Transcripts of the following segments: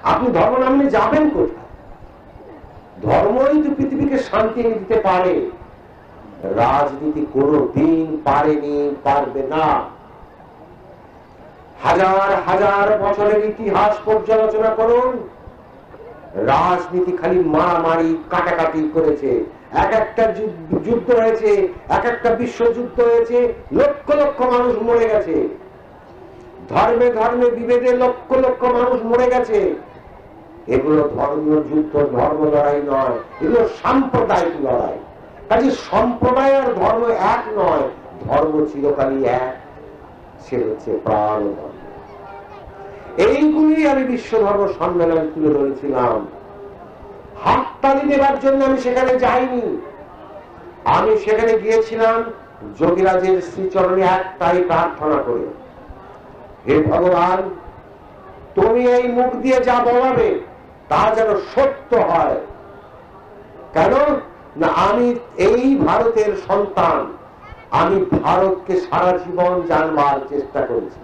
আপনি ধর্ম না মেনে যাবেন কোথায়? ধর্মই তো পৃথিবীকে শান্তি এনে দিতে পারে, রাজনীতি কোনো দিন পারেনি, পারবে না। হাজার হাজার বছরের ইতিহাস পর্যালোচনা করুন, রাজনীতি খালি মারামারি কাটাকাটি করেছে। এক একটা যুদ্ধ হয়েছে, এক একটা বিশ্বযুদ্ধ হয়েছে, লক্ষ লক্ষ মানুষ মরে গেছে। ধর্মে ধর্মে বিভেদে লক্ষ লক্ষ মানুষ মরে গেছে। এগুলো ধর্মীয় যুদ্ধ, ধর্ম লড়াই নয়, এগুলো সাম্প্রদায়িক লড়াই। কাজে সম্প্রদায় আর ধর্ম এক নয়, ধর্ম চিরকালই এক, সে হচ্ছে প্রাণ ধর্ম। এইগুলি আমি বিশ্ব ধর্ম সম্মেলন তুলে ধরেছিলাম। হাততালি দেবার জন্য আমি সেখানে যাইনি। আমি সেখানে গিয়েছিলাম যোগীরাজের শ্রীচরণে একটাই প্রার্থনা করে, হে ভগবান, তুমি এই মুখ দিয়ে যা বলাবে তা যেন সত্য হয়। কেন না, আমি এই ভারতের সন্তান, আমি ভারতকে সারা জীবন জানবার চেষ্টা করেছি।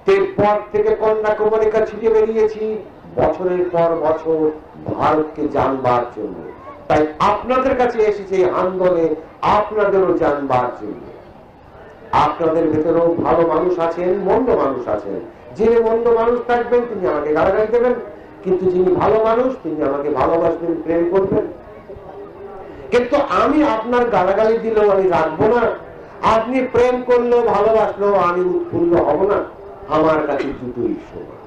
তিব্বত থেকে কন্যাকুমারিকা ছুটে বেরিয়েছি বছরের পর বছর ভারতকে জানবার জন্য। তাই আপনাদের কাছে এসেছে আন্দোলনে আপনাদেরও জানবার জন্য। আপনাদের ভেতরেও ভালো মানুষ আছেন, মন্দ মানুষ আছেন। যিনি মন্দ মানুষ থাকবেন তিনি আমাকে গালাগালি দেবেন, কিন্তু যিনি ভালো মানুষ তিনি আমাকে ভালোবাসবেন, প্রেম করবেন। কিন্তু আমি আপনার গালাগালি দিলেও আমি রাখবো না, আপনি প্রেম করলেও ভালোবাসলেও আমি উৎফুল্ল হব না। আমার কাছে দুটোই সমান।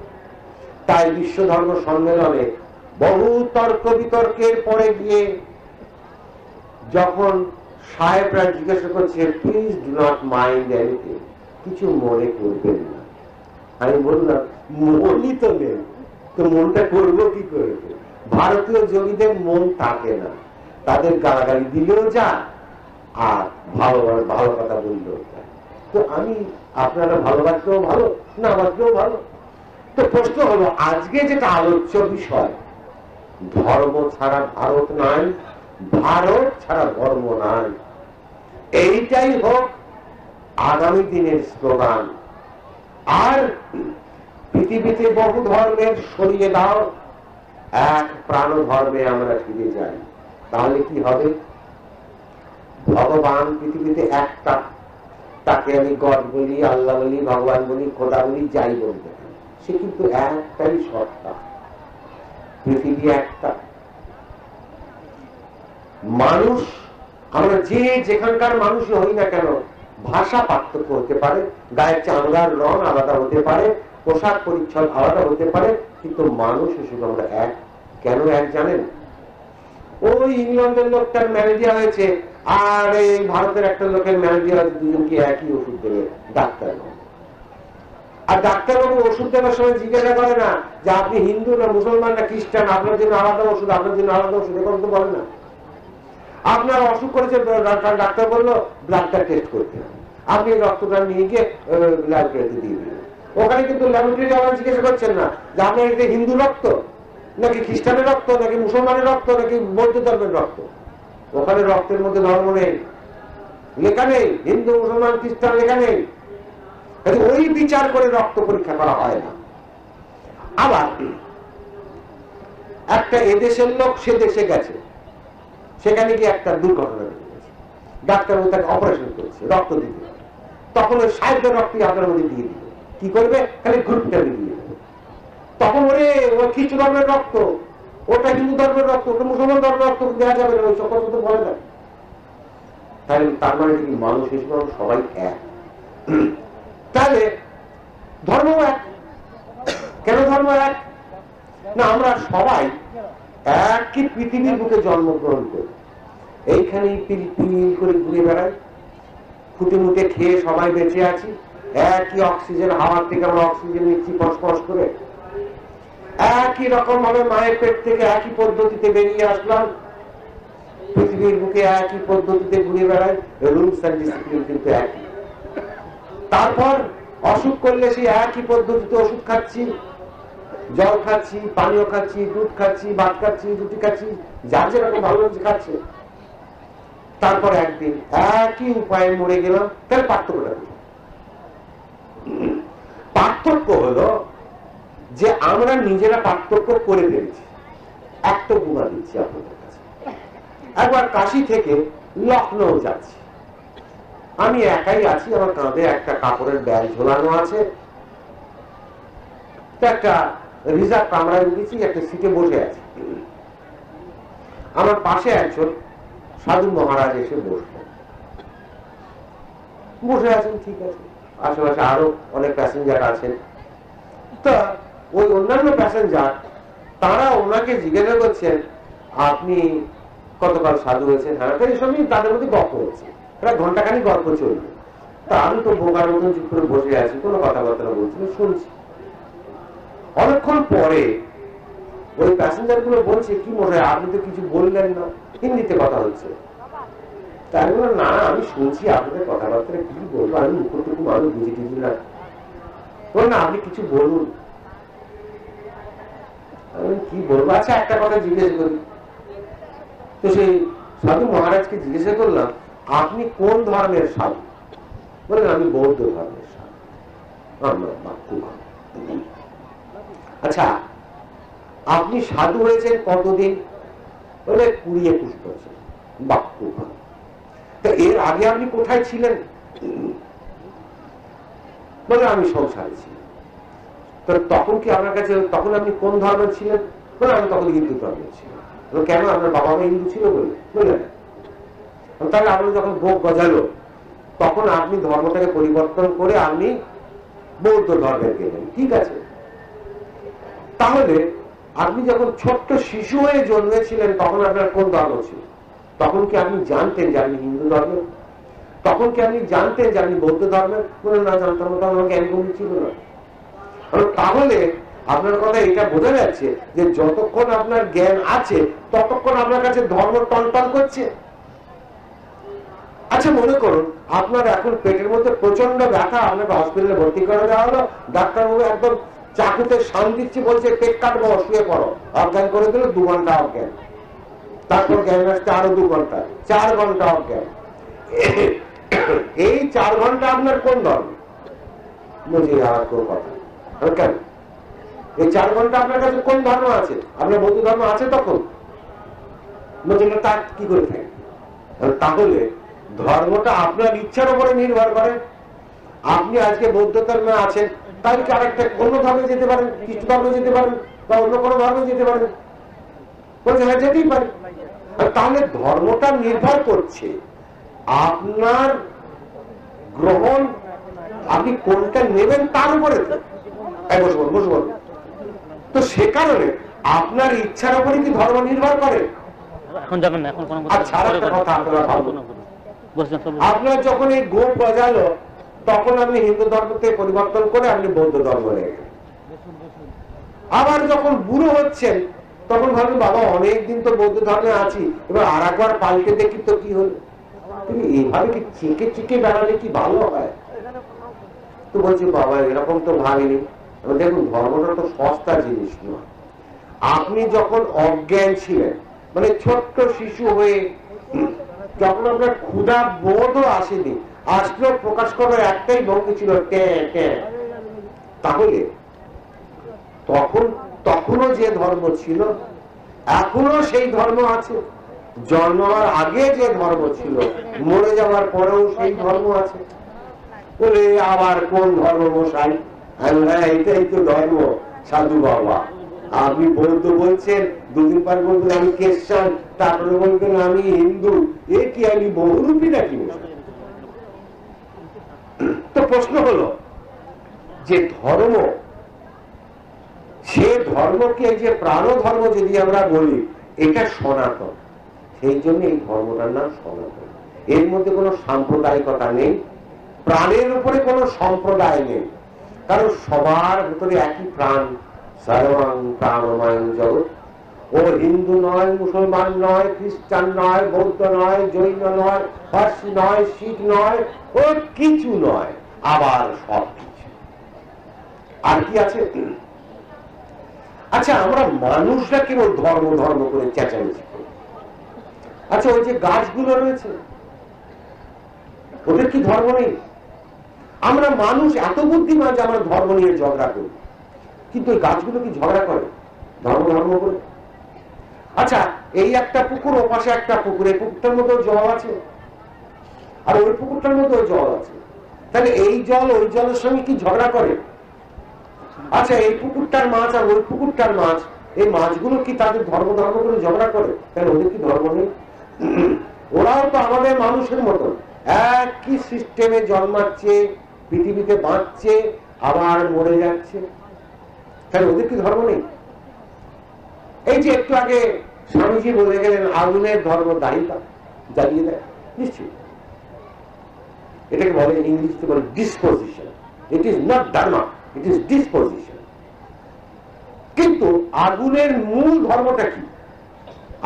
তাই বিশ্ব ধর্ম সম্মেলনে বহু তর্ক বিতর্কের পরে গিয়ে যখন সাহেবরা জিজ্ঞাসা করছে, please do not mind anything, কিছু মনে করবেন না, আমি বললাম মনই তো নেই, তো মনটা করবো কি করে? ভারতীয় যোগীদের মন থাকে না, তাদের গালাগালি দিলেও যা আর ভালো ভালো কথা বললেও যায়। তো আমি আপনারা ভালোবাসলেও ভালো, না বাসলেও ভালো। তো প্রশ্ন হলো, আজকে যেটা আলোচ্য বিষয়, ধর্ম ছাড়া ভারত নাই, ভারত ছাড়া ধর্ম নাই, এইটাই হোক আগামী দিনের স্লোগান। আর পৃথিবীতে বহু ধর্মের সরিয়ে দাও, এক প্রাণ ধর্মে আমরা ফিরে যাই। তাহলে কি হবে? ভগবান পৃথিবীতে একটা, তাকে আমি গড বলি, আল্লাহ বলি, ভগবান বলি, খোদা বলি, যাই বলতে, সে কিন্তু একটাই সত্তা। পৃথিবী একটা, মানুষ আমরা যে যেখানকার মানুষই হই না কেন, ভাষা পার্থক্য হতে পারে, গায়ের চামড়ার রং আলাদা হতে পারে, পোশাক পরিচ্ছদ আলাদা হতে পারে, কিন্তু মানুষ হিসেবে আমরা এক। কেন এক জানেন? ওই ইংল্যান্ডের লোকটার ম্যালেরিয়া হয়েছে আর এই ভারতের একটা লোকের ম্যালেরিয়া হয়েছে, দুজনকে একই ওষুধ দেবে ডাক্তার। আর ডাক্তারবাবু ওষুধ দেওয়ার সময় জিজ্ঞাসা করে না যে আপনি হিন্দু না মুসলমান না খ্রিস্টান, আপনার জন্য আলাদা ওষুধ, আপনার জন্য আলাদা ওষুধ, এরকম তো বলে না। আপনার অসুখ করেছে, ডাক্তার বললো ব্লাডটা টেস্ট করতে, আপনি রক্তটা নিয়ে গিয়ে ল্যাবরেটরিতে দিয়ে দিলেন। ওখানে কিন্তু ল্যাবরেটরি আপনার জিজ্ঞাসা করছেন না যে আপনার এটা হিন্দু রক্ত নাকি খ্রিস্টানের রক্ত নাকি মুসলমানের রক্ত নাকি বৌদ্ধ ধর্মের রক্ত। ওখানে রক্তের মধ্যে ধর্ম নেই, লেখা নেই, হিন্দু মুসলমান খ্রিস্টান লেখা নেই। ওই বিচার করে রক্ত পরীক্ষা করা হয় না। আবার একটা এদেশের লোক সে দেশে গেছে, সেখানে গিয়ে একটা দুর্ঘটনা ঘটেছে, ডাক্তার তাকে অপারেশন করেছে, রক্ত দিতে, তখন ওই সাহেবের রক্ত আপনার মধ্যে দিয়ে দিল, কি করবে? খালি গ্রুপটা দিয়ে দেবে। তখন ওরে ওই খ্রিস্ট ধর্মের রক্ত, ওটা হিন্দু ধর্মের রক্ত, ওটা মুসলমান ধর্মের রক্ত দেওয়া যাবে না, ওই সকল তো বলে না। তাহলে তার মানে কি মানুষ হিসেবে সবাই এক? তাহলে ধর্ম এক। কেন ধর্ম এক? না, আমরা সবাই একই পৃথিবীর বুকে জন্মগ্রহণ করি, এইখানেই পিল পিল করে ঘুরে বেড়াই, ফুটে মুটে খেয়ে সবাই বেঁচে আছি, একই অক্সিজেন, হাওয়ার থেকে আমরা অক্সিজেন নিচ্ছি ফসফস করে, একই রকম ভাবে মায়ের পেট থেকে একই পদ্ধতিতে বেরিয়ে আসলাম, পৃথিবীর বুকে একই পদ্ধতিতে ঘুরে বেড়াই, রুলস এন্ড ডিসিপ্লিন কিন্তু একই। তারপর অসুখ করলে সেই একই পদ্ধতিতে ওষুধ খাচ্ছি, জল খাচ্ছি, পানীয় খাচ্ছি, দুধ খাচ্ছি, ভাত খাচ্ছি, রুটি খাচ্ছি, যার যেরকম ভালো লাগছে খাচ্ছে। তারপর একদিন একই উপায়ে মরে গেলাম। তার পার্থক্যটা কি? পার্থক্য হলো যে আমরা নিজেরা পার্থক্য করে ফেলেছি। একটা গুণা দিচ্ছি আপনাদের কাছে। একবার কাশি থেকে লখনৌ যাচ্ছি, আমি একাই আছি, আমার কাঁধে একটা কাপড়ের ব্যাগ ঝোলানো আছে, একটা রিজার্ভ কামরায় উঠেছি, একটা সিটে বসে আছি। আমার পাশে একজন সাধু মহারাজ এসে বসলেন। বসে আছেন, ঠিক আছে, আশেপাশে আরো অনেক প্যাসেঞ্জার আছেন। তা ওই অন্যান্য প্যাসেঞ্জার তারা ওনাকে জিজ্ঞাসা করছেন, আপনি কতকাল সাধু হয়েছেন? হ্যাঁ, এই সময় তাদের মধ্যে গল্প হচ্ছে, প্রায় ঘন্টাখানিক গল্প চলবে। তা আমি তো বোকার মতন চুপ করে বসে আছি, কোনো কথাবার্তা বলছিল, শুনছি। অনেকক্ষণ পরে ওই প্যাসেঞ্জার গুলো বলছে, কি মনে হয় আপনি তো কিছু বললেন না, হিন্দিতে কথা হচ্ছে। তাই বলল, না আমি শুনছি আপনাদের কথাবার্তা, কি বলবো, আমি মুখটুকু মানুষ বুঝে টুঝি না। বল না, আপনি কিছু বলুন। আমি কি বলবো, আচ্ছা একটা কথা জিজ্ঞেস করি। তো সেই সাধু মহারাজকে জিজ্ঞাসা করলাম, আপনি কোন ধর্মের সাধু? বলেন, আমি বৌদ্ধ ধর্মের সাধু। আচ্ছা, আপনি সাধু হয়েছেন কতদিন? বলে 20-21 বছর। বাক্য। তা এর আগে আপনি কোথায় ছিলেন? বলে, আমি সংসারে ছিলাম। তো তখন কি আপনার কাছে, তখন আপনি কোন ধর্মের ছিলেন? বলে, আমি তখন হিন্দু ধর্মের ছিলাম। কেন, আপনার বাবা মা হিন্দু ছিল বলে? বলে না। তাহলে আপনি যখন ভোগ গজালো তখন আপনি ধর্মটাকে পরিবর্তন করে আপনি বৌদ্ধ ধর্মে গেলেন, ঠিক আছে। তাহলে আপনি যখন ছোট্ট শিশু হয়ে জন্মেছিলেন তখন আপনার কোন ধর্ম ছিল? তখন কি আপনি জানতেন যে আপনি হিন্দু ধর্মের? তখন কি আপনি জানতেন যে আপনি বৌদ্ধ ধর্মের? বলে, না জানতাম না, তখন জ্ঞান কমই ছিল না। তাহলে আপনার কথা এটা বোঝা যাচ্ছে যে যতক্ষণ আপনার জ্ঞান আছে ততক্ষণ আপনার কাছে ধর্ম টনটন করছে। আচ্ছা, মনে করুন আপনার এখন পেটের মধ্যে প্রচন্ড ব্যথা, আপনাকে হসপিটালে ভর্তি করে দেওয়া হলো, ডাক্তারবাবু একদম চাকুতে শান দিচ্ছে, বলছে পেট কাটবো, শুয়ে পড়ো। অজ্ঞান করে দিল, 2 ঘন্টা অজ্ঞান। তারপর জ্ঞান আসতে আরো 2 ঘন্টা, 4 ঘন্টা অজ্ঞান। এই 4 ঘন্টা আপনার কোন ধর্ম? বুঝি আর কোন কথা কেন? এই 4 ঘন্টা আপনার কাছে কোন ধর্ম আছে? আপনার বৌদ্ধ ধর্ম আছে তখন? বুঝলেন, তা কি করে থাকে? তাহলে ধর্মটা আপনার ইচ্ছার উপরে নির্ভর করে। আপনি আজকে বৌদ্ধ ধর্মে আছেন, তাহলে কি আরেকটা অন্য ধর্মে যেতে পারেন, খ্রিস্ট ধর্মে যেতে পারেন, বা অন্য কোনো ধর্মে যেতে পারেন। বলছে, হ্যাঁ যেতেই পারে। তাহলে ধর্মটা নির্ভর করছে আপনার গ্রহণ, আপনি কোনটা নেবেন তার উপরে। বসবো। তো সে কারণে আপনার ইচ্ছার উপরে কি ধর্ম নির্ভর করে? এখন যাবেন না, এখন কোনো আচ্ছা, আরেকটা কথা আপনারা ভাবুন। আপনার যখন এই গো গজালো তখন আপনি হিন্দু ধর্ম থেকে পরিবর্তন করে আপনি বৌদ্ধ ধর্ম নিয়ে গেলেন। আবার যখন বুড়ো হচ্ছেন তখন ভাবেন, বাবা অনেকদিন তো বৌদ্ধ ধর্মে আছি, এবার আর একবার পাল্টে দেখি তো কি হলো। তুমি এইভাবে কি চেকে চেকে বেড়ালে কি ভালো হয়? তো বলছি, বাবা এরকম তো ভাবিনি। দেখুন, ধর্মটা তো সস্তা জিনিস নয়। আপনি যখন অজ্ঞান ছিলেন, মানে ছোট্ট শিশু হয়ে, যখন আপনার ক্ষুধা বোধও আসেনি, আসলেও প্রকাশ করার একটাই ভঙ্গি ছিল, তাহলে তখনও যে ধর্ম ছিল এখনো সেই ধর্ম আছে। জন্মার আগে যে ধর্ম ছিল মরে যাওয়ার পরেও সেই ধর্ম আছে। বলে, আবার কোন ধর্ম মশাই? এটাই তো ধর্ম। সাধু বাবা, আপনি বৌদ্ধ বলছেন, 2 দিন পর বলবেন আমি খ্রিস্টান, তারপরে বলবেন আমি হিন্দু। এ কি আমি বহুরূপী নাকি? তো প্রশ্ন হলো যে ধর্ম, সে ধর্মকে যে প্রাণ ধর্ম যদি আমরা বলি, এটা সনাতন। সেই জন্য এই ধর্মটার নাম সনাতন। এর মধ্যে কোনো সাম্প্রদায়িকতা নেই, প্রাণের উপরে কোনো সম্প্রদায় নেই, কারণ সবার ভিতরে একই প্রাণ। সর্বং প্রাণময় জগৎ। ও হিন্দু নয়, মুসলমান নয়, খ্রিস্টান নয়, বৌদ্ধ নয়, জৈন নয়, পার্সি নয়, শিখ নয়, ও কিছু নয়, আবার সব কিছু। আর কি আছে? আচ্ছা, আমরা মানুষরা কেবল ধর্ম ধর্ম করে চেঁচামেচি করি। আচ্ছা, ওই যে গাছগুলো রয়েছে ওদের কি ধর্ম নেই? আমরা মানুষ এত বুদ্ধিমান যে আমরা ধর্ম নিয়ে ঝগড়া করি। কিন্তু ওই গাছগুলো কি ঝগড়া করে ধর্ম ধর্ম করে? আচ্ছা, এই একটা পুকুর, ওপাশে একটা পুকুর, এই পুকুরটার মধ্যে জল আছে আর ওই পুকুরটার মধ্যে জল আছে, তাহলে এই জল ওই জলের সঙ্গে কি ঝগড়া করে? আচ্ছা, এই পুকুরটার মাছ আর ওই পুকুরটার মাছ, এই মাছগুলো কি তাদের ধর্ম ধর্ম করে ঝগড়া করে? তাহলে ওদের কি ধর্ম নেই? ওরাও তো আমাদের মানুষের মতো একই সিস্টেমে জন্মাচ্ছে, পৃথিবীতে বাঁচছে, আবার মরে যাচ্ছে, তাহলে ওদের কি ধর্ম নেই? এই যে একটু আগে স্বামীজি বলে গেলেন আগুনের ধর্ম দায়িতা জ্বালিয়ে দেয়, নিশ্চয় এটাকে বলে ইংলিশে বলে ডিসপোজিশন। ইট ইজ নট ধর্ম, ইট ইজ ডিসপোজিশন। কিন্তু আগুনের মূল ধর্মটা কি?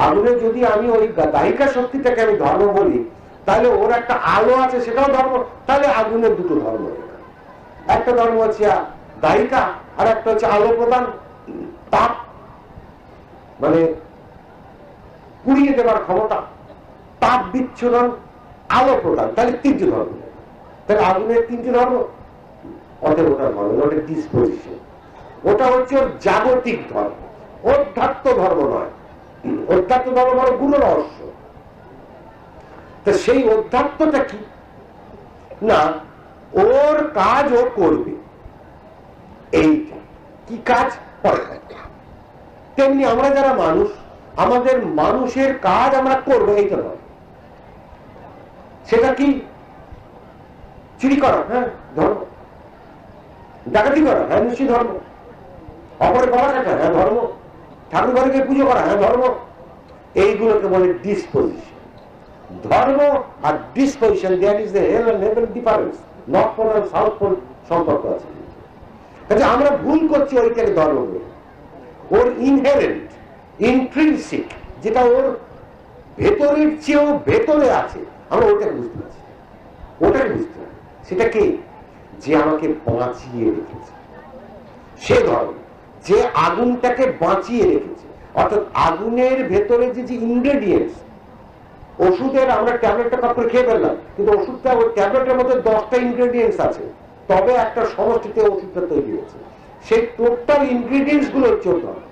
আগুনের যদি আমি ওই দায়িকা শক্তিটাকে আমি ধর্ম বলি, তাহলে ওর একটা আলো আছে, সেটাও ধর্ম। তাহলে আগুনের দুটো ধর্ম, একটা ধর্ম হচ্ছে দায়িকা আর একটা হচ্ছে আলো প্রদান, তাপ মানে পুড়িয়ে দেবার ক্ষমতা, তাপ বিচ্ছুরণ, আলো প্রদান, তাহলে তিনটি ধর্ম। তাহলে আগুনের তিনটি ধর্ম, অতএব ওটার ধর্ম, ওটা ডিসপোজিশন। ওটা হচ্ছে ওর জাগতিক ধর্ম, অধ্যাত্ম ধর্ম নয়। অধ্যাত্ম ধর্ম বড় গুণ রহস্য। তা সেই অধ্যাত্মটা কি না, ওর কাজ ও করবে, এইটা কি কাজ পরে। তেমনি আমরা যারা মানুষ, আমাদের মানুষের কাজ আমরা করবো, এইটা নয়। সেটা কি? চুরি করা, হ্যাঁ ধর্ম। ডাকাতি করা, হ্যাঁ নিশ্চয়ই ধর্ম। অপরের গলা কাটা, হ্যাঁ ধর্ম। ঠাকুর ঘরে গিয়ে পুজো করা, হ্যাঁ ধর্ম। এইগুলোকে বলে ডিসপোজিশন। ধর্ম আর disposition, there is the hell and heaven difference. North pole আর সাউথ পোল সম্পর্ক আছে। কাজে আমরা ভুল করছি ওইটাকে ধর্ম বলে। ওর ইনহেরেন্ট, ইন্ট্রিনসিক, যেটা ওর ভেতরের চেয়েও ভেতরে আছে, আমরা ওটাকে বুঝতে পারছি, ওটাকে বুঝতে পারি। সেটা কি? যে আমাকে বাঁচিয়ে রেখেছে, সে ধর্ম। যে আগুনটাকে বাঁচিয়ে রেখেছে, অর্থাৎ আগুনের ভেতরে যে যে ইনগ্রেডিয়েন্টস, ওষুধের আমরা ট্যাবলেটটা কাপ করে খেয়ে ফেললাম, কিন্তু ওষুধটা ওই ট্যাবলেটের মধ্যে 10টা ইনগ্রেডিয়েন্টস আছে, তবে একটা সমষ্টিতে ওষুধটা তৈরি হয়েছে। সেই টোটাল ইনগ্রেডিয়েন্টস গুলো হচ্ছে ধর্ম।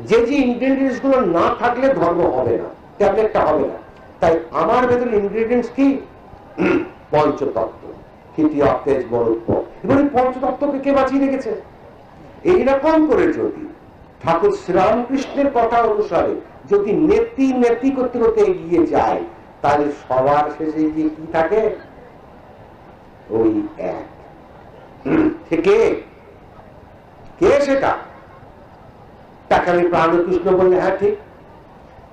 যে যে ইনগ্রেডিয়েন্টস গুলো না থাকলে ধর্ম হবে না, ট্যাবলেটটা হবে না। তাই আমার ভেতরে ইনগ্রেডিয়েন্টস কি? পঞ্চতত্ত্ব, তৃতীয় তেজ বরত্ব। এবার এই পঞ্চতত্ত্বকে কে বাঁচিয়ে রেখেছে? এইরকম করে যদি ঠাকুর শ্রীরামকৃষ্ণের কথা অনুসারে যদি নেতি নেতি করতে করতে এগিয়ে যায়, তাহলে সবার শেষে গিয়ে কি থাকে? ওই এক থেকে। কে সেটা? তাকে আমি প্রাণকৃষ্ণ বললে হ্যাঁ ঠিক,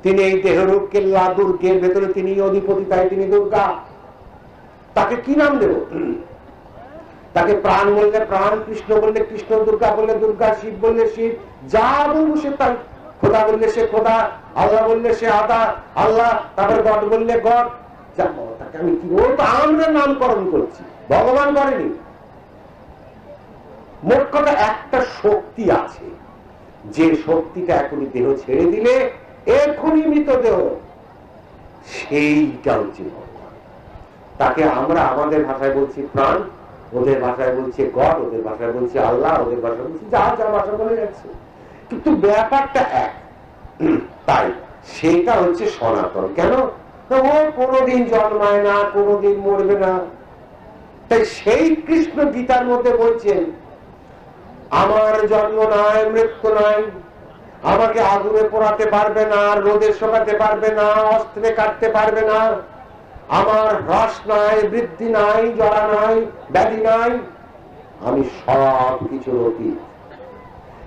তিনি এই দেহরূপ কেল্লা দুর্গের ভেতরে তিনি অধিপতি, তাই তিনি দুর্গা। তাকে কি নাম দেব? তাকে প্রাণ বললে প্রাণ, কৃষ্ণ বললে কৃষ্ণ, দুর্গা বললে দুর্গা, শিব বললে শিব, যা বলবো সে তাই। খোদা বললে সে খোদা, আল্লাহ বললে সে আল্লাহ, তারপরে গড বললে গড। যা তাকে আমি কি, ও তো আমরা নামকরণ করছি, ভগবান করেনি। মোট কথা একটা শক্তি আছে, যে শক্তিটা এখনই দেহ ছেড়ে দিলে এখনই মৃতদেহ, সেইটা হচ্ছে ভগবান। তাকে আমরা আমাদের ভাষায় বলছি প্রাণ, ওদের ভাষায় বলছে গড, ওদের ভাষায় বলছে আল্লাহ, ওদের ভাষায় বলছে যা যা ভাষা বলে যাচ্ছে, কিন্তু ব্যাপারটা এক। তাই সেটা হচ্ছে সনাতন। কেন? ও কোনোদিন জন্মায় না, কোনোদিন মরবে না। তাই সেই কৃষ্ণ গীতার মধ্যে বলছেন, আমার জন্ম নাই, মৃত্যু নাই, আমাকে আগুনে পোড়াতে পারবে না, রোদে শোকাতে পারবে না, অস্ত্রে কাটতে পারবে না, আমার হ্রাস নাই, বৃদ্ধি নাই, জরা নাই, ব্যাধি নাই, আমি সব কিছুর অতীত।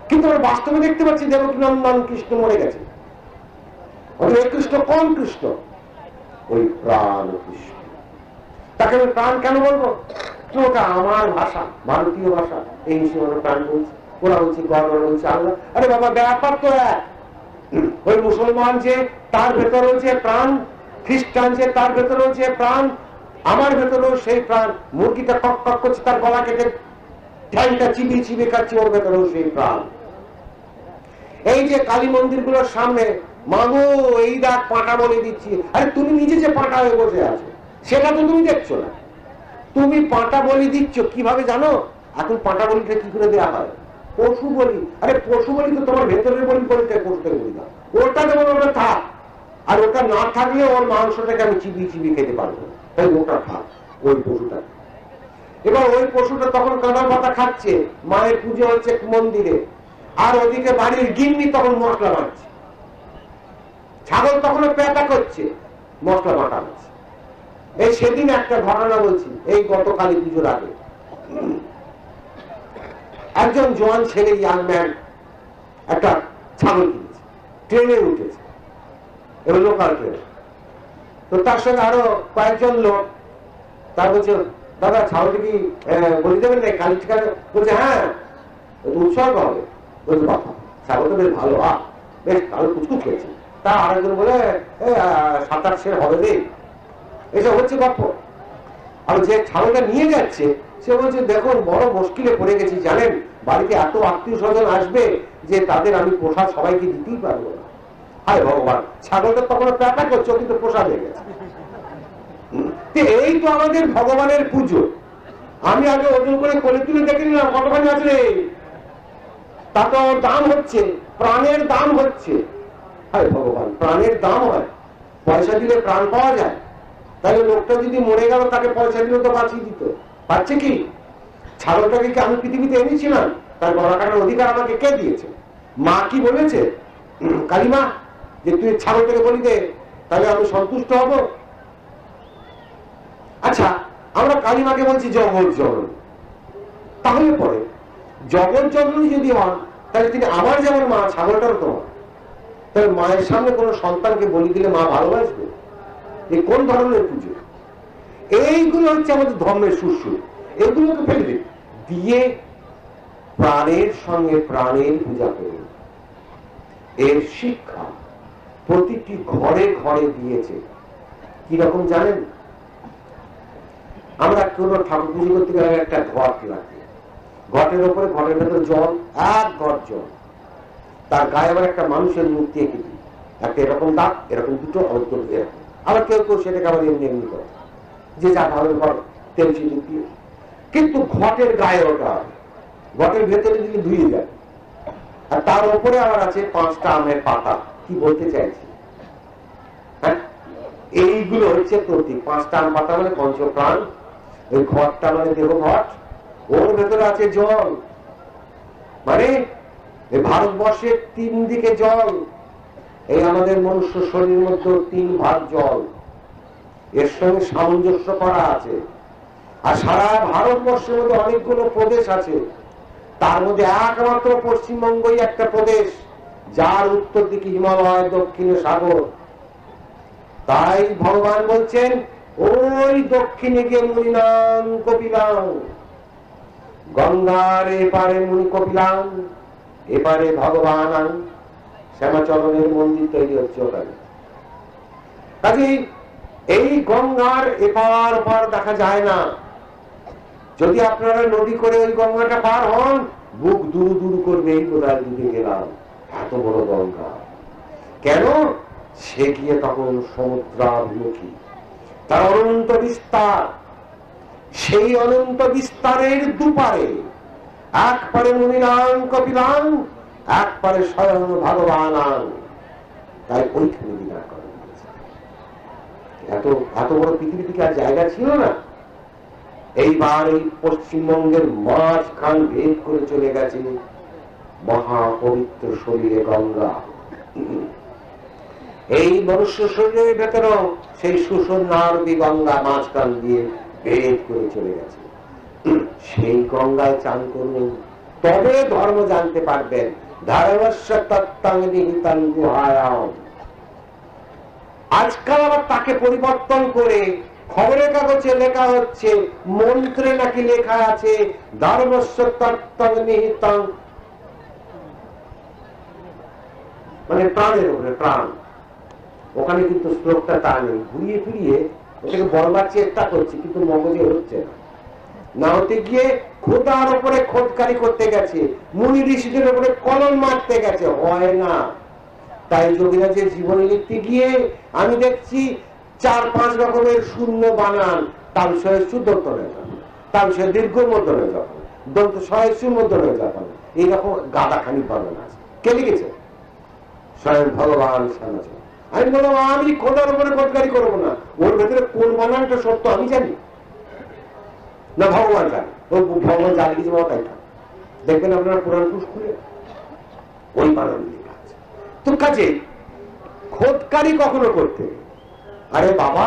কিন্তু আমরা বাস্তবে দেখতে পাচ্ছি দেবকী নন্দন কৃষ্ণ মরে গেছে। এই কৃষ্ণ কোন কৃষ্ণ? ওই প্রাণ কৃষ্ণ। তাকে আমি প্রাণ কেন বলবো? ওটা আমার ভাষা, ভারতীয় ভাষা, এই হিসেবে প্রাণ বলছে। ওরা বলছে গড, ওরা বলছে আল্লাহ। আরে বাবা, ব্যাপার তো এক। ওই মুসলমান যে তার ভেতর রয়েছে প্রাণ, খ্রিস্টান যে তার ভেতর রয়েছে প্রাণ, আমার ভেতরেও সেই প্রাণ। মুরগিটা কক কক করছে, তার গলা কেটে ঠ্যাংটা চিবিয়ে চিবিয়ে খাচ্ছে, ওর ভেতরেও সেই প্রাণ। এই যে কালী মন্দিরগুলোর সামনে মাগো এই দেখ পাঁটা বলে দিচ্ছি, আরে তুমি নিজে যে পাঁটা হয়ে বসে আছো সেটা তো তুমি দেখছো না। তুমি পাঁটা বলি দিচ্ছ কিভাবে জানো? এখন পাঁটা বলিটা কি করে দেওয়া হয়? পশু বলি। আরে পশু বলি তো তোমার ভেতরের বলি বলতে, পশুটাকে বলি না, ওটা যেমন ওটা থাক, আর ওটা না থাকলে ওর মাংসটাকে আমি চিবিয়ে চিবিয়ে খেতে পারবো, তাই ওটা থাক ওই পশুটা। এবার ওই পশুটা তখন কাঁদা পাতা খাচ্ছে, মায়ের পুজো হচ্ছে মন্দিরে, আর ওদিকে বাড়ির গিন্নি তখন মশলা বাড়ছে, ছাগল তখন পেটা করছে, মশলা বাটা হচ্ছে। এই সেদিন একটা ঘটনা বলছি, এই গত কালী পুজোর আগে একজন জোয়ান ছেলে, ইয়াং ম্যান, একটা ছাগল কিনেছে, ট্রেনে উঠেছে, এবার লোকাল ট্রেনে। তো তার সঙ্গে আরো কয়েকজন লোক, তার বলছে দাদা ছাগলটি কি বলি দেবেন না কালী ঠিকানা? বলছে হ্যাঁ, উৎসর্গ হবে। বলছে বাবা ছাগল তো বেশ ভালো, বেশ কালো কুচকুচ খেয়েছে। তা আরেকজন বলে 7-8 সের হবে রে, এসব হচ্ছে গল্প। আর যে ছাগলটা নিয়ে যাচ্ছে সে বলছে দেখুন বড় মুশকিলে পড়ে গেছি জানেন, বাড়িতে এত আত্মীয় স্বজন আসবে যে তাদের আমি প্রসাদ সবাইকে দিতেই পারবো না। হায় ভগবান, ছাগলটা তখন প্যাটা করছে, কিন্তু প্রসাদ হয়ে গেছে। এই তো আমাদের ভগবানের পুজো। আমি আগে ওজন করে কোলে তুলে দেখে নিলাম কতখানি আছে, তাতে ওর দাম হচ্ছে, প্রাণের দাম হচ্ছে। হায় ভগবান, প্রাণের দাম হয়, পয়সা দিলে প্রাণ পাওয়া যায়। তাহলে লোকটা যদি মরে গেল তাকে পয়সা দিলে তো বাঁচিয়ে দিত, পাচ্ছে কি? ছাগলটাকে কি আমি পৃথিবীতে এনেছিলাম? তার গলা কাটার অধিকার আমাকে কে দিয়েছে? মা কি বলেছে কালিমা যে তুই ছাগলটাকে বলি দে, তাহলে আমি সন্তুষ্ট হব? আচ্ছা, আমরা কালিমাকে বলছি জগৎ জননী, তাহলে পরে জগৎ জননী যদি হন তাহলে তিনি আমার যেমন মা, ছাগলটারও তোমার। তাহলে মায়ের সামনে কোনো সন্তানকে বলি দিলে মা ভালোবাসবে? এই কোন ধরনের পুজো? এইগুলো হচ্ছে আমাদের ধর্মের সুরসুর। এগুলোকে ফেলবে দিয়ে প্রাণের সঙ্গে প্রাণের পূজা করুন। এর শিক্ষা প্রতিটি ঘরে ঘরে দিয়েছে। কিরকম জানেন? আমরা কোন ঠাকুর পুজো করতে গেলে একটা ঘট রাখি, ঘটের উপরে, ঘটের ভেতর জল, এক ঘট জল, তার গায়ে আবার একটা মানুষের মূর্তি এঁকে দিই, একটা এরকম দাঁত, এরকম দুটো, এরকম। আবার কেউ কেউ সেটাকে আবার এমনি এমনি করে, যে যা ভালো ঘর তেল সিঁদুর দিয়ে। কিন্তু ঘটের গায়ে ওটা, ঘটের ভেতরে যদি ধুয়ে যায়, আর তার উপরে আবার আছে 5টা আমের পাতা। কি বলতে চাইছি? হ্যাঁ, এইগুলো হচ্ছে প্রতীক। 5টা আম পাতা মানে পঞ্চপ্রাণ, ওই ঘটটা মানে দেহ ঘট, ওর ভেতরে আছে জল। মানে ভারতবর্ষের 3 দিকে জল, এই আমাদের মনুষ্য শরীরের মধ্যে 3 ভাগ জল, এর সঙ্গে সামঞ্জস্য করা আছে। আর সারা ভারতবর্ষের মধ্যে অনেকগুলো প্রদেশ আছে, তার মধ্যে একমাত্র পশ্চিমবঙ্গই একটা প্রদেশ যার উত্তর দিকে হিমালয়, দক্ষিণে সাগর। তাই ভগবান বলছেন ওই দক্ষিণে গিয়ে মুনিনাং কপিলাং, গঙ্গার এপারে মুনি কপিলাং, এপারে ভগবান। শ্যামাচরণের মন্দির তৈরি হচ্ছে ওখানে। কাজে এই গঙ্গার এপার ওপার দেখা যায় না। যদি আপনারা নদী করে ওই গঙ্গাটা পার হন, বুক দুরু দুরু করবে, এই কোথায় ডুবে গেলাম, এত বড় গঙ্গা। কেন? সে গিয়ে তখন সমুদ্রাভিমুখী, তার অনন্ত বিস্তার। সেই অনন্ত বিস্তারের দুপারে, এক পারে মুনিনাং কপিলাং, এক পারে স্বয়ং ভগবান। তাই ওইখানে বিরাট করা হয়েছে। এত বড় পৃথিবী থেকে আর জায়গা ছিল না। এইবার এই পশ্চিমবঙ্গের মাঝখান ভেদ করে চলে গেছে মহাপবিত্র শরীরে গঙ্গা। এই মনুষ্য শরীরের ভেতরেও সেই সুষন্নারূপী গঙ্গা মাঝখান দিয়ে ভেদ করে চলে গেছে। সেই গঙ্গায় চান করুন, তবে ধর্ম জানতে পারবেন। আজকাল আবার তাকে পরিবর্তন করে খবরের কাগজে লেখা হচ্ছে, মন্ত্রে নাকি লেখা আছে ধর্মস্য তত্ত্বং নিহিতং, মানে প্রাণের উপরে প্রাণ। ওখানে কিন্তু শ্লোকটা তা নেই, ঘুরিয়ে ফিরিয়ে ওটাকে বলবার চেষ্টা করছি, কিন্তু মগজে হচ্ছে না। না হতে গিয়ে খোদার উপরে খোদকারি করতে গেছে, মুনি ঋষিদের উপরে কলম মারতে গেছে, হয় না। তাই যোগীরা যে জীবনে লিখতে গিয়ে আমি দেখছি 4-5 রকমের শূন্য বানান, তার বিষয়ে শুদ্ধ তরে যখন, তার বিষয়ে দীর্ঘ মতনে যখন, দন্ত সহায়সীর মধ্যে হয়ে যাবে না, এইরকম গাদা খানি বানানো আছে। কে লিখেছে? স্বয়ং ভগবান শ্যামাচরণ। আমি বললাম আমি খোদার উপরে খোদকারি করবো না, ওর ভেতরে কোন বানানটা সত্য আমি জানি না, ভগবান জানে। ও ভগবান জানে কিছু তাই থাক, দেখবেন আপনারা পুরাণ পুরুষ খুলে ওই বানান লেখা আছে। তো কাজে খোদকারি কখনো করতে, আরে বাবা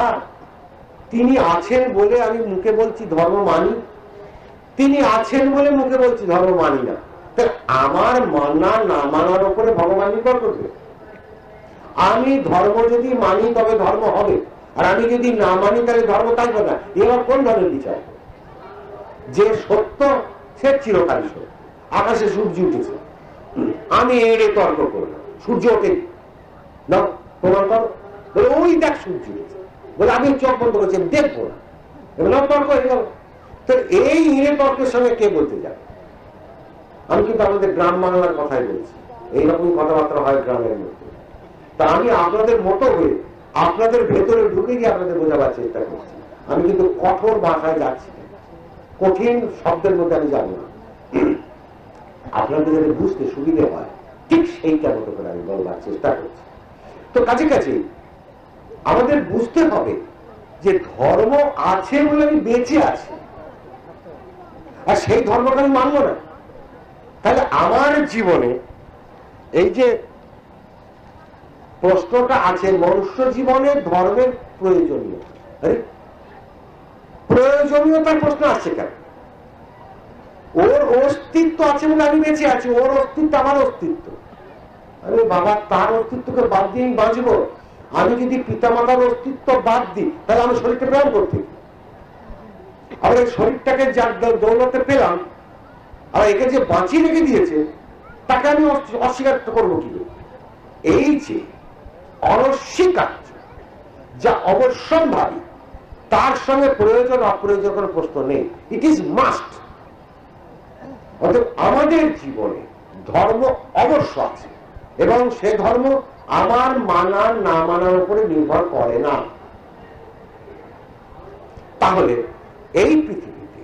তিনি আছেন বলে আমি মুখে বলছি ধর্ম মানি, তিনি আছেন বলে মুখে বলছি ধর্ম মানি না, আমার মানা না মানার উপরে ভগবান নির্ভর করবে। আমি ধর্ম যদি মানি তবে ধর্ম হবে, আর আমি যদি না মানি তাহলে ধর্ম থাকবে না। এবার কোন ধরনের বিচার? যে সত্য সে চিরকাল সত্য। আকাশে সূর্য উঠেছে, আমি এড়ে তর্ক করলাম, সূর্য ওঠে না, প্রমাণ করো। বলে ওই দেখ সূর্য উঠেছে, বলে আমি চোখ বন্ধ করছি দেখবো না, এবার তর্ক হয়ে গেল। তো এই ইয়ে তর্কের সঙ্গে কে বলতে যাবে? আমি কিন্তু আমাদের গ্রাম বাংলার কথাই বলছি, এইরকম কথাবার্তা হয় গ্রামের মধ্যে। তা আমি আপনাদের মতো হয়ে আপনাদের ভেতরে ঢুকে গিয়ে আপনাদের বোঝাবার চেষ্টা করছি। আমি কিন্তু কঠোর ভাষায় যাচ্ছি, কঠিন শব্দের মধ্যে আমি যাবো না, আপনাদের যাতে বুঝতে সুবিধে হয় ঠিক সেইটার মতো করে আমি বলবার চেষ্টা করছি। তো কাছে কাছে আমাদের বুঝতে হবে যে ধর্ম আছে বলে আমি বেঁচে আছি, আর সেই ধর্মকে আমি মানব না। তাহলে আমার জীবনে এই যে প্রশ্নটা আছে, মনুষ্য জীবনে ধর্মের প্রয়োজনীয়তা, প্রয়োজনীয়তার প্রশ্ন আসছে কেন? ওর অস্তিত্ব আছে বলে আমি বেঁচে আছি, ওর অস্তিত্ব আমার অস্তিত্ব। আরে বাবা তার অস্তিত্বকে বাদ দিয়ে আমি বাঁচবো? আমি যদি পিতামাতার অস্তিত্ব বাদ দিই তাহলে আমি শরীরকে প্রেরণ করতে, আবার এই শরীরটাকে যার দৌলতে পেলাম, আর একে যে বাঁচিয়ে রেখে দিয়েছে তাকে আমি অস্বীকার করবো কি? এই যে অনস্বীকার্য যা অবশ্যম্ভাবী, তার সঙ্গে প্রয়োজন অপ্রয়োজন কোনো প্রশ্ন নেই, ইট ইজ মাস্ট। অর্থাৎ আমাদের জীবনে ধর্ম অবশ্য আছে, এবং সে ধর্ম আমার মানার না মানার উপরে নির্ভর করে না। তাহলে এই পৃথিবীতে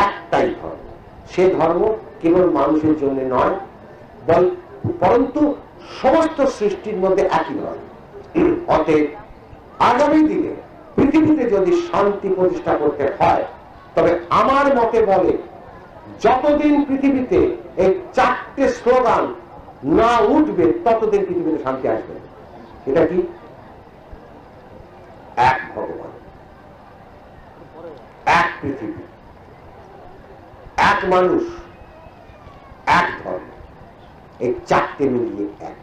একটাই ধর্ম, সে ধর্ম কেবল মানুষের জন্য নয়, পরন্তু সমস্ত সৃষ্টির মধ্যে একই ধর্ম। অতএব আগামী দিনে পৃথিবীতে যদি শান্তি প্রতিষ্ঠা করতে হয়, তবে আমার মতে বলে যতদিন পৃথিবীতে এই চারটে স্লোগান না উঠবে ততদিন পৃথিবীতে শান্তি আসবে। এটা কি? এক ভগবান, এক পৃথিবী, এক মানুষ, এক ধর্ম, এই চারটে মিলিয়ে এক।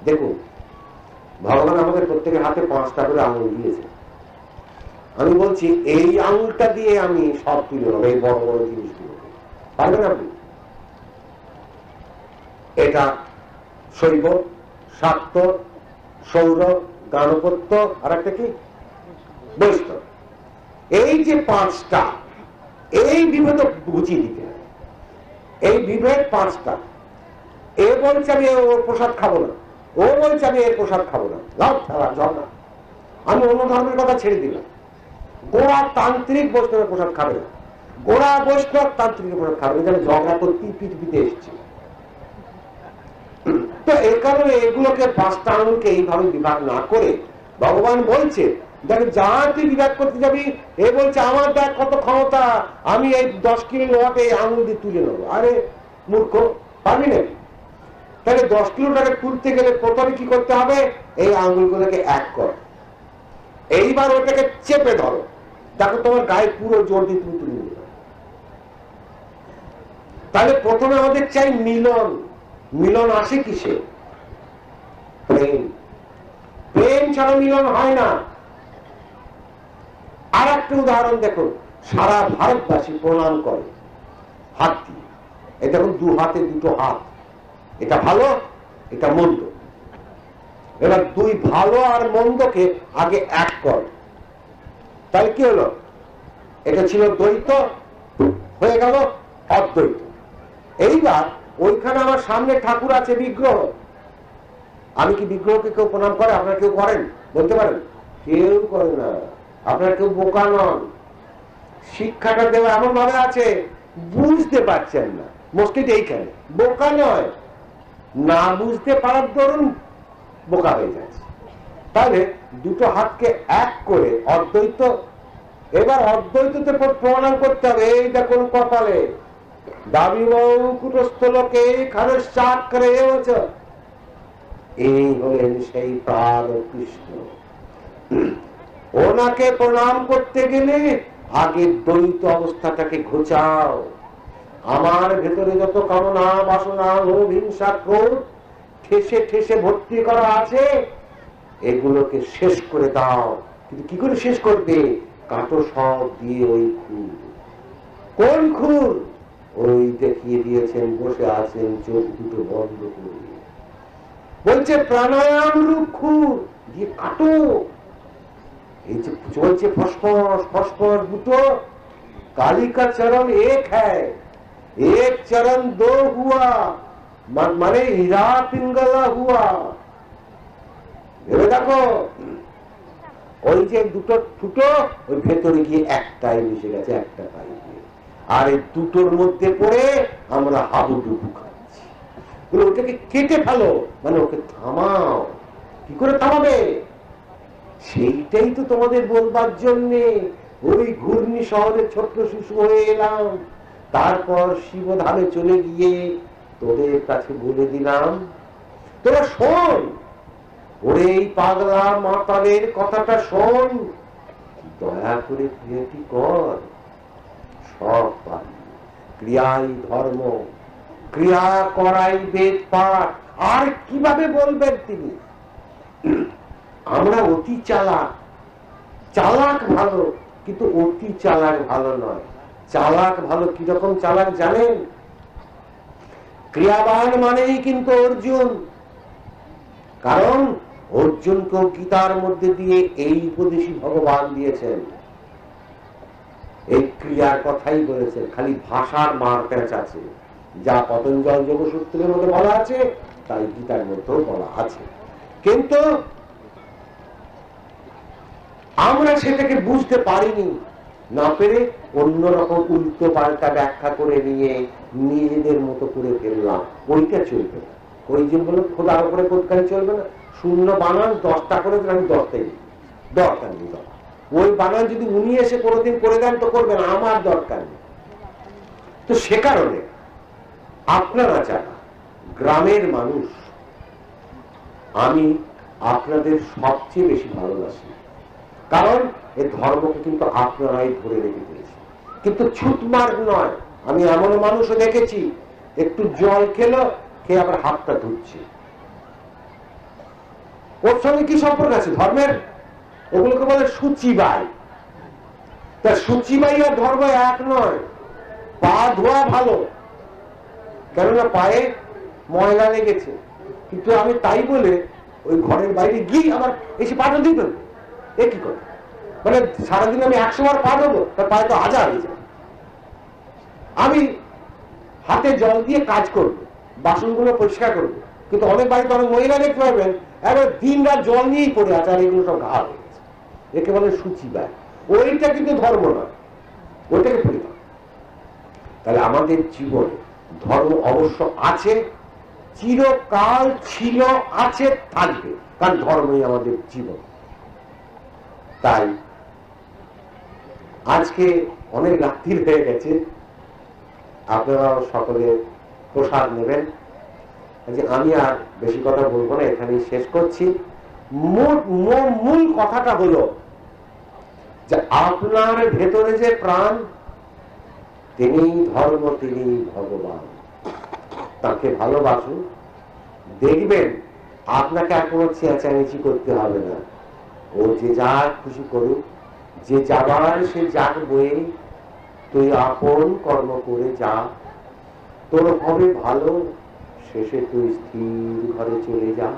দেখুন ভগবান আমাদের প্রত্যেকের হাতে 5টা করে আঙুল দিয়েছে। আমি বলছি এই আঙুলটা দিয়ে আমি সব তুলে নেব, এই বড় বড় জিনিসগুলো পারবেন আপনি? এটা শৈব, শাক্ত, সৌর, গাণপত্য, আর একটা কি বৈষ্ণব। এই যে 5টা, এই বিভেদ বুঝিয়ে দিতে হবে। এই বিভেদ 5টা। এ বলছে আমি ওর প্রসাদ খাবো না, ও বলছে আমি এর প্রসাদ খাবো না, লাভ ছাড়া ঝগড়া। আমি অন্য ধর্মের কথা ছেড়ে দিলাম। গোড়া তান্ত্রিক বৈষ্ণবের প্রসাদ খাবে না, গোড়া বৈষ্ণব তান্ত্রিকের প্রসাদ খাবে না, ঝগড়া করতে পৃথিবীতে এসছে। তো এই কারণে এগুলোকে 5টা আঙুলকে এইভাবে বিভাগ না করে ভগবান বলছে, দেখে যা তুই বিভাগ করতে যাবি, এ বলছে আমার দেখ কত ক্ষমতা, আমি এই 10 কিলো লোহাকে এই আঙুল দিয়ে তুলে নেবো। আরে মূর্খ, পারবি নাকি? তাহলে 10 কিলোটাকে তুলতে গেলে প্রথমে কি করতে হবে? এই আঙুলগুলোকে এক কর, এইবার ওটাকে চেপে ধরো, দেখো তোমার গায়ে পুরো জোর দিয়ে তুমি তুলে নেবে। তাহলে প্রথমে আমাদের চাই মিলন। মিলন আসে কিসে? প্রেম। প্রেম ছাড়া মিলন হয় না। আর একটা উদাহরণ দেখুন, সারা ভারতবাসী প্রণাম করে হাত দিয়ে। এই দেখুন 2 হাতে 2টো হাত, এটা ভালো, এটা মন্দ। এবার 2 ভালো আর মন্দকে আগে এক কর, তাহলে কি হলো? এটা ছিল দ্বৈত, হয়ে গেল অদ্বৈত। এইবার ওইখানে আমার সামনে ঠাকুর আছে, বিগ্রহ। আমি কি বিগ্রহকে কেউ প্রণাম করে? আপনারা কেউ করেন? বলতে পারেন? কেউ করে না। আপনারা কেউ বোকা নন। শিক্ষাটা দেওয়া এমন ভাবে আছে বুঝতে পারছেন না, মুশকিল এইখানে। বোকা নয়, না বুঝতে পারার দরুন বোকা হয়ে যাচ্ছে। তাহলে দুটো হাতকে এক করে অদ্বৈত, এবার অদ্বৈততে প্রমাণ করতে হবে। এই দেখুন কপালে দাবি বহু কুটস্থ লোকে খারস চাক করে এই হলেন সেই প্রাণ কৃষ্ণ। ওনাকে প্রণাম করতে গেলে আগে দ্বৈত অবস্থাটাকে ঘোচাও। আমার ভেতরে যত কামনা বাসনা লোভ হিংসা ক্রোধ ঠেসে ঠেসে ভর্তি করা আছে, এগুলোকে শেষ করে দাও। কিন্তু কি করে শেষ করবে? কাটো সব দিয়ে ওই খুর। কোন খুর? ওই দেখিয়ে দিয়েছেন, বসে আছেন চোখ দুটো বন্ধ করে, বলছে প্রাণায়াম রূপ খুর দিয়ে কাটো। এই যে চলছে ফসফস ফসফস দুটো, काली का चरण एक है, एक चरण दो हुआ, माने हीरा पिंगला हुआ। ভেবে দেখো, ওই যে দুটো ফুটো ওই ভেতরে গিয়ে একটাই মিশে গেছে, একটা পাই গিয়ে। আর এই দুটোর মধ্যে পড়ে আমরা হাবুডুবু খাচ্ছি। ওটাকে কেটে ফেলো, মানে ওকে থামাও। কি করে থামাবে? সেইটাই তো তোমাদের বলবার জন্যে ওই ঘূর্ণি শহরে ছোট্ট শিশু হয়ে এলাম। তারপর শিবধামে চলে গিয়ে তোদের কাছে বলে দিলাম, তোরা শোন, ওরে এই পাগলা মাতালের কথাটা শোন, দয়া করে ক্রিয়াটি কর। সব পারি, ক্রিয়াই ধর্ম, ক্রিয়া করাই বেদ পাঠ। আর কিভাবে বলবেন তিনি? আমরা অতি চালাক, চালাক ভালো, কিন্তু অতি চালাক ভালো নয়। চালাক ভালো কিরকম চালাক জানেন? ক্রিয়াবান মানেই কিন্তু অর্জুন। কারণ অর্জুনকে গীতার মধ্যে দিয়ে এই উপদেশই ভগবান দিয়েছেন, এই ক্রিয়ার কথাই বলেছেন। খালি ভাষার মার প্যাঁচ আছে, যা পতঞ্জল যোগসূত্রের মধ্যে বলা আছে তাই গীতার মধ্যেও বলা আছে। কিন্তু আমরা সেটাকে বুঝতে পারিনি, না পেরে অন্যরকম উল্টো পাল্টা ব্যাখ্যা করে নিয়ে নিজেদের মতো করে ফেললাম। ওইটা চলবে না। ওই যে বলো খোদার উপরে কোদকারি চলবে না। শূন্য বানান 10টা করে আমি 10টাই দরকার নেই। ওই বানান যদি উনি এসে কোনোদিন করে দেন তো করবেন, আমার দরকার নেই। তো সে কারণে আপনারা যারা গ্রামের মানুষ, আমি আপনাদের সবচেয়ে বেশি ভালোবাসি। কারণ এই ধর্মকে কিন্তু আপনারাই ধরে রেখে দিয়েছে, কিন্তু ছুটমার্গ নয়। আমি এমন মানুষও দেখেছি একটু জল খেলো, খেয়ে আবার হাতটা ধুচ্ছে। ওর সঙ্গে কি সম্পর্ক আছে ধর্মের? ওগুলোকে বলে সূচিবাই। তা সূচিবাই আর ধর্ম এক নয়। পা ধোয়া ভালো, কেননা পায়ে ময়লা লেগেছে, কিন্তু আমি তাই বলে ওই ঘরের বাইরে গিয়ে আমার এসে পাটা দিবেন, এ কি করে? মানে সারাদিন আমি 100 বার পা দেবো, তার পায়ে তো আজা হয়ে যায়। আমি হাতে জল দিয়ে কাজ করবো, বাসনগুলো পরিষ্কার করবো, কিন্তু অনেক বাড়িতে অনেক মহিলা দেখতে পাবেন একবার দিন রাত জল নিয়েই পড়ে আছে, আর এগুলো সব ঘা হয়ে গেছে। একে বলে সূচিবাই। ওইটা কিন্তু ধর্ম নয়, ওইটাকে পরিবার। তাহলে আমাদের জীবনে ধর্ম অবশ্য আছে, চিরকাল ছিল, আছে, থাকবে, কারণ ধর্মই আমাদের জীবন। তাই আজকে অনেক রাত্রি হয়ে গেছে, আপনারা সকলে প্রসাদ নেবেন। আমি আর বেশি কথা বলবো না, এখানেই শেষ করছি। মূল কথাটা হলো যে আপনার ভেতরে যে প্রাণ, তিনি ধর্ম, তিনি ভগবান। তাকে ভালোবাসুন, দেখবেন আপনাকে আর কোনো চেঁচামেচি করতে হবে না। ও যে যা খুশি করুক, যে যাবার সে যাক বয়ে, তুই আপন কর্ম করে যা, তোর হবে ভালো, শেষে তুই স্থির ঘরে চলে যা।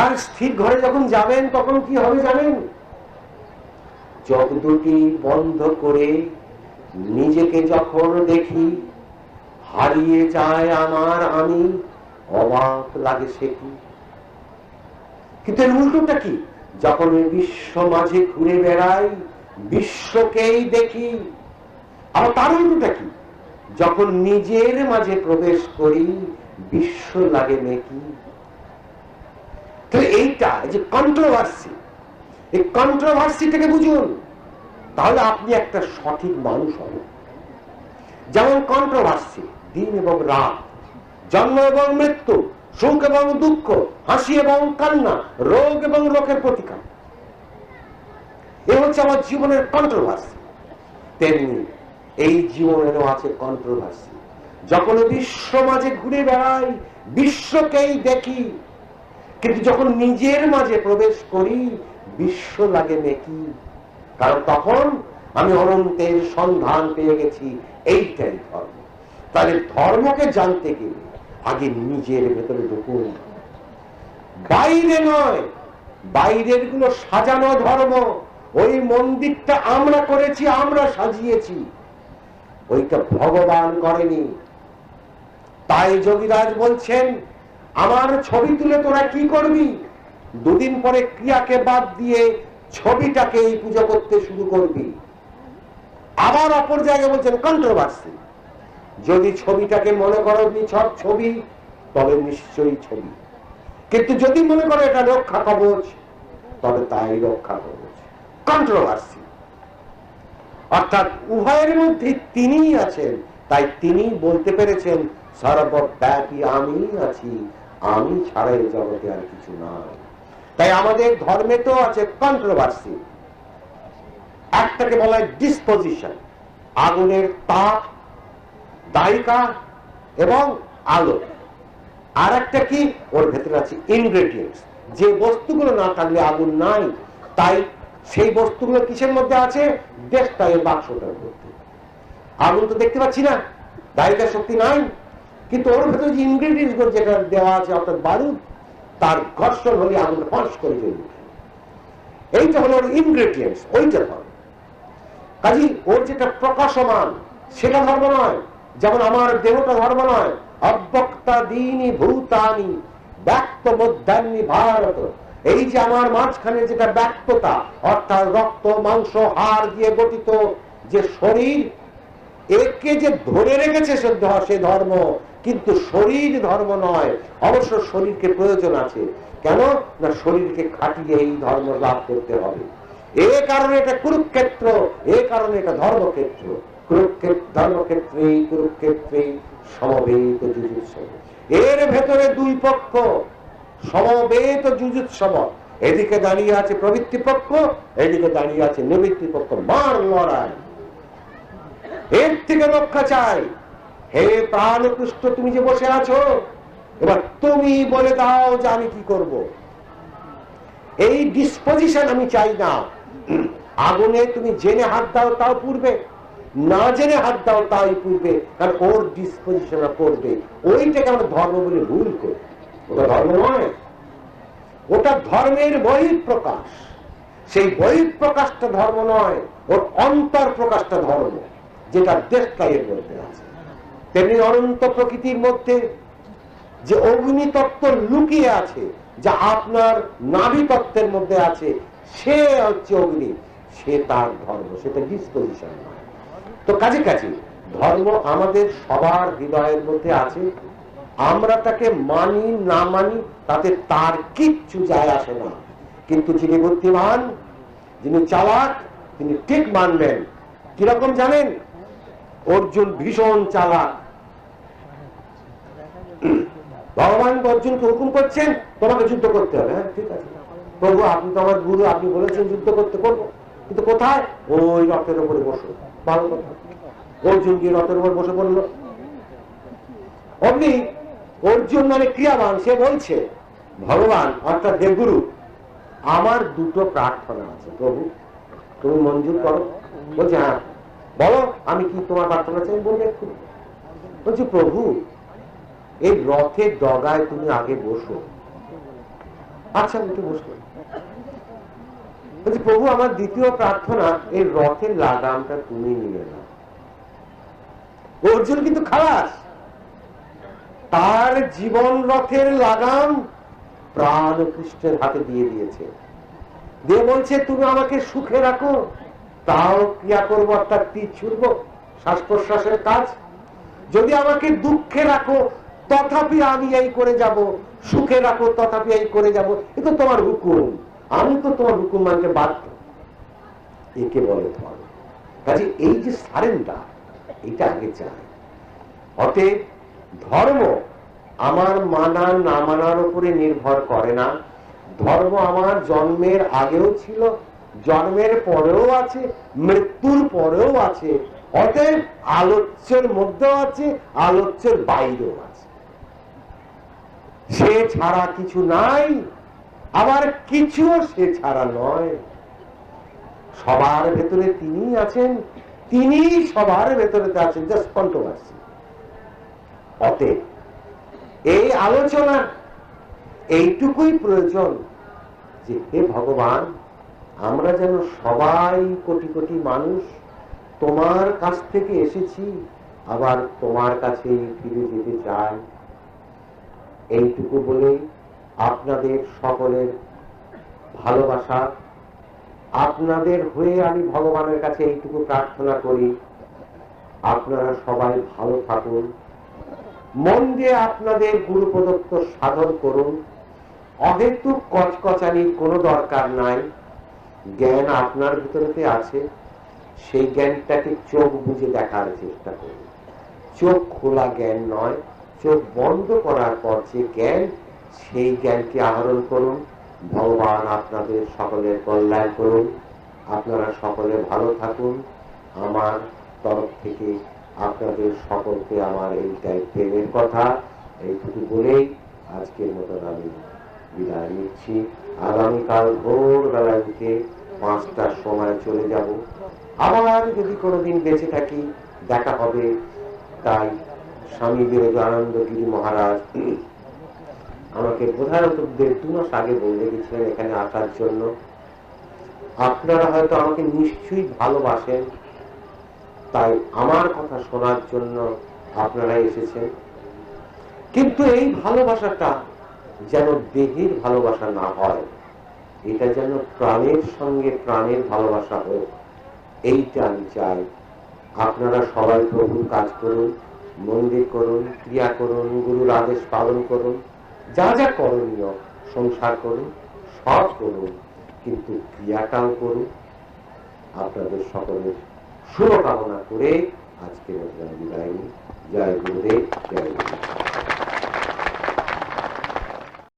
আর স্থির ঘরে যখন যাবেন তখন কি হবে জানেন? চোখ দুটি বন্ধ করে নিজেকে যখন দেখি, হারিয়ে যায় আমার আমি, অবাক লাগে সে কি। কিন্তু এর উল্টোটা কি? যখন বিশ্ব মাঝে ঘুরে বেড়াই, বিশ্বকেই দেখি, আবার তার উল্টোটা কি, যখন নিজের মাঝে প্রবেশ করি বিশ্ব লাগে নাকি। তাহলে এইটা যে কন্ট্রোভার্সি, এই কন্ট্রোভার্সিটাকে বুঝুন, তাহলে আপনি একটা সঠিক মানুষ হবেন। যেমন কন্ট্রোভার্সি দিন এবং রাত, জন্ম এবং মৃত্যু, সুখ এবং দুঃখ, হাসি এবং কান্না, রোগ এবং রোগের প্রতিকার, এ হচ্ছে আমার জীবনের কন্ট্রোভার্সি। তেমনি এই জীবনেরও আছে কন্ট্রোভার্সি। যখন বিশ্ব মাঝে ঘুরে বেড়াই, বিশ্বকেই দেখি, কিন্তু যখন নিজের মাঝে প্রবেশ করি বিশ্ব লাগে নাকি। কারণ তখন আমি অনন্তের সন্ধান পেয়ে গেছি, এইটাই ধর্ম। তাহলে ধর্মকে জানতে গেলে আগে নিজের ভেতরে ঢুকুন, বাইরে নয়। বাইরের গুলো সাজানো ধর্ম, ওই মন্দিরটা আমরা করেছি, আমরা সাজিয়েছি, ওইটা ভগবান করেনি। তাই যোগীরাজ বলছেন, আমার ছবি তুলে তোরা কি করবি? দুদিন পরে ক্রিয়াকে বাদ দিয়ে ছবিটাকেই পুজো করতে শুরু করবি। আবার অপর জায়গায় বলছেন কন্ট্রোভার্সি, যদি ছবিটাকে মনে করো নিছক ছবি, তবে নিশ্চয়ই ছবি, কিন্তু যদি মনে করো এটা রক্ষা কবচ, তবে তাই রক্ষা কবচ। কন্ট্রোভার্সি অর্থাৎ উভয়ের মধ্যে তিনিই আছেন। তাই তিনি বলতে পেরেছেন, সর্বব্যাপী আমি আছি, আমি ছাড়া এই জগতে আর কিছু নাই। তাই আমাদের ধর্মে তো আছে কন্ট্রোভার্সি। একটাকে বলা হয় ডিসপোজিশন, আগুনের তাপ, দায়িকা এবং আলো। আর একটা কি, ওর ভেতরে আছে ইনগ্রেডিয়েন্টস, যে বস্তুগুলো না থাকলে আগুন নাই। তাই সেই বস্তুগুলো কিসের মধ্যে আছে? দেশটায় বাক্সটার মধ্যে। আগুন তো দেখতে পাচ্ছি না, দায়িকা শক্তি নাই, কিন্তু ওর ভেতরে যে ইনগ্রেডিয়েন্টস গুলো যেটা দেওয়া আছে, অর্থাৎ বারুদ, তার ঘর্ষণ হলে আগুন ফস করে জ্বলবে। এইটা হলো ওর ইনগ্রেডিয়েন্টস, ওইটা ধর্ম। কাজী ওর যেটা প্রকাশমান সেটা ধর্ম নয়। যেমন আমার দেহটা ধর্ম নয়। অব্যক্তা দীনি ভূতানি ব্যক্ত মধ্যাহ্নি ভারত, এই যে আমার মাঝখানে যেটা ব্যক্ততা, অর্থাৎ রক্ত মাংস হাড় দিয়ে গঠিত যে শরীর, একে যে ধরে রেখেছে সে ধর্ম, কিন্তু শরীর ধর্ম নয়। অবশ্য শরীরকে প্রয়োজন আছে, কেন না শরীরকে খাটিয়ে এই ধর্ম লাভ করতে হবে। এ কারণে এটা কুরুক্ষেত্র, এ কারণে এটা ধর্মক্ষেত্র। ধর্মক্ষেত্রে কুরুক্ষেত্রে সমবেত যুযুৎসব, এর ভেতরে দুই পক্ষ, সমবেত যুযুৎসব। এদিকে দাঁড়িয়ে আছে প্রবৃত্তি পক্ষ, এদিকে দাঁড়িয়ে আছে নিবৃত্তি পক্ষ। মার লড়াই, এর থেকে রক্ষা চাই। হে প্রাণকৃষ্ট, তুমি যে বসে আছো, এবার তুমি বলে দাও যে আমি কি করব। এই ডিসপোজিশন আমি চাই না। আগুনে তুমি জেনে হাত দাও তাও পূর্বে, না জেনে হাত দাও তাই পূর্বে, কারণ ওর ডিসপোজিশন করবে। ওইটাকে আমরা ধর্ম বলে ভুল করি। ওটা ধর্ম নয়, ওটা ধর্মের বহিঃপ্রকাশ। সেই বহিঃপ্রকাশটা ধর্ম নয়, ওর অন্তর প্রকাশটা ধর্ম, যেটা দেশকায়ের মধ্যে আছে। তেমনি অনন্ত প্রকৃতির মধ্যে যে অগ্নিতত্ত্ব লুকিয়ে আছে, যা আপনার নাভি তত্ত্বের মধ্যে আছে, সে হচ্ছে অগ্নি, সে তার ধর্ম, সেটা ডিসপোজিশন নয়। তো কাজে কাজে ধর্ম আমাদের সবার হৃদয়ের মধ্যে আছে। আমরা তাকে মানি না মানি তাতে তার কিচ্ছু যায় আসে না। কিন্তু যিনি বুদ্ধিমান, যিনি চালাক, তিনি ঠিক মানবেন। কিরকম জানেন? অর্জুন ভীষণ চালাক। ভগবান অর্জুনকে হুকুম করছেন, তোমাকে যুদ্ধ করতে হবে। হ্যাঁ ঠিক আছে প্রভু, আপনি তো আমার গুরু, আপনি বলেছেন যুদ্ধ করতে, করবো, কিন্তু কোথায়? ওই রথের উপরে বসো। ভালো কথা। অর্জুন গিয়ে রথের উপর বসে পড়লো। অমনি অর্জুন মানে ক্রিয়াবান, সে বলছে, ভগবান অর্থাৎ দেবগুরু, আমার দুটো প্রার্থনা আছে, প্রভু তুমি মঞ্জুর করো। বলছে হ্যাঁ বলো, আমি কি তোমার প্রার্থনা চাই বললে একটু। বলছি প্রভু, এই রথের ডগায় তুমি আগে বসো। আচ্ছা উঠে বসলো। বলছি প্রভু, আমার দ্বিতীয় প্রার্থনা, এই রথের লাগামটা তুমি নিয়ে নাও। অর্জুন কিন্তু খালাস, তার জীবন রথের লাগাম প্রাণ কৃষ্ণের হাতে দিয়ে দিয়েছে। দিয়ে বলছে তুমি আমাকে সুখে রাখো, তাও ক্রিয়া করবো, অর্থাৎ তীর ছুড়বো। শ্বাস প্রশ্বাসের কাজ। যদি আমাকে দুঃখে রাখো তথাপি আমি এই করে যাব, সুখে রাখো তথাপি এই করে যাব, এ তো তোমার হুকুম, আমি তো তোমার হুকুম মানতে বাধ্য। একে বলে ধর্ম। কাজে এই যে সারেন্ডার, এটা আগে চাই। অতএব ধর্ম আমার মানা না মানার উপরে নির্ভর করে না। ধর্ম আমার জন্মের আগেও ছিল, জন্মের পরেও আছে, মৃত্যুর পরেও আছে। অতএব আলোচ্যের মধ্যেও আছে, আলোচ্যের বাইরেও আছে। সে ছাড়া কিছু নাই, আবার কিছুও সে ছাড়া নয়। সবার ভেতরে তিনি আছেন, তিনি সবার ভেতরে আছেন। Just controversy. অতএব এই আলোচনা এইটুকুই প্রয়োজন যে হে ভগবান, আমরা যেন সবাই কোটি কোটি মানুষ তোমার কাছ থেকে এসেছি, আবার তোমার কাছে ফিরে যেতে চাই। এইটুকু বলে আপনাদের সকলের ভালোবাসা, আপনাদের হয়ে আমি ভগবানের কাছে এইটুকু প্রার্থনা করি, আপনারা সবাই ভালো থাকুন, মন দিয়ে আপনাদের গুরু প্রদত্ত সাধন করুন। অহেতুক কচকচানির কোনো দরকার নাই। জ্ঞান আপনার ভিতরেতে আছে, সেই জ্ঞানটাকে চোখ বুঝে দেখার চেষ্টা করুন। চোখ খোলা জ্ঞান নয়, চোখ বন্ধ করার পর যে জ্ঞান, সেই জ্ঞানকে আহরণ করুন। ভগবান আপনাদের সকলের কল্যাণ করুন, আপনারা সকলে ভালো থাকুন। আমার তরফ থেকে আপনাদের সকলকে আমার এইটাই প্রেমের কথা। এইটুকু বলেই আজকের মতন আমি বিদায় নিচ্ছি। আগামীকাল ভোরবেলায় উঠে 5টার সময় চলে যাব। আবার যদি কোনোদিন বেঁচে থাকি দেখা হবে। তাই স্বামী বিবেকানন্দ গিরি মহারাজ আমাকে প্রধানত 1.5 মাস আগে বলে গেছিলেন এখানে আসার জন্য। আপনারা হয়তো আমাকে নিশ্চয়ই ভালোবাসেন, তাই আমার কথা শোনার জন্য আপনারা এসেছেন। কিন্তু এই ভালোবাসাটা যেন দেহের ভালোবাসা না হয়, এটা যেন প্রাণের সঙ্গে প্রাণের ভালোবাসা হোক, এইটা আমি চাই। আপনারা সবাই প্রভুর কাজ করুন, মন্দির করুন, ক্রিয়া করুন, গুরুর আদেশ পালন করুন, যা যা করণীয় সংসার করুন, সব করুন, কিন্তু ক্রিয়াটাও করুন। আপনাদের সকলের শুভকামনা করে আজকে বিদায় নিই। জয় গুরুদেব, জয় গুরুদেব।